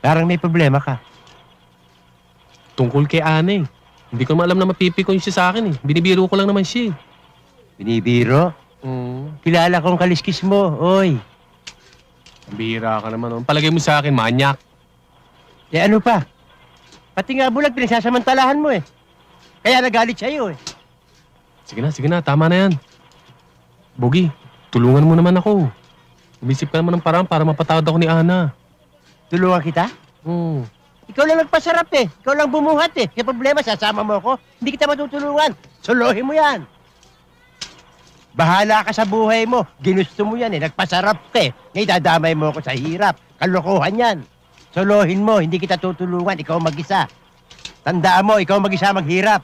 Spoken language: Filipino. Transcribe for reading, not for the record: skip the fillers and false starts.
Parang may problema ka. Tungkol kay Ana eh. Hindi ko naman alam na mapipikon siya sa akin eh. Binibiro ko lang naman siya eh. Binibiro? Kilala kong kaliskis mo, oy. Bihira ka naman. Palagay mo sa akin, manyak. Eh ano pa? Pati nga bulag, pinagsasamantalahan mo eh. Kaya nagalit sa'yo eh. Sige na. Tama na yan. Bogi, tulungan mo naman ako. Umisip ka naman ng paraan para mapatawad ako ni Ana. Tulungan kita? Hmm. Ikaw lang nagpasarap eh. Ikaw lang bumuhat eh. Yung problema, sasama mo ako. Hindi kita matutulungan. Solohin mo yan. Bahala ka sa buhay mo. Ginusto mo yan eh. Nagpasarap ka eh. Ngayon dadamay mo ako sa hirap. Kalokohan yan. Solohin mo. Hindi kita tutulungan. Ikaw mag-isa. Tandaan mo, ikaw mag-isa maghirap.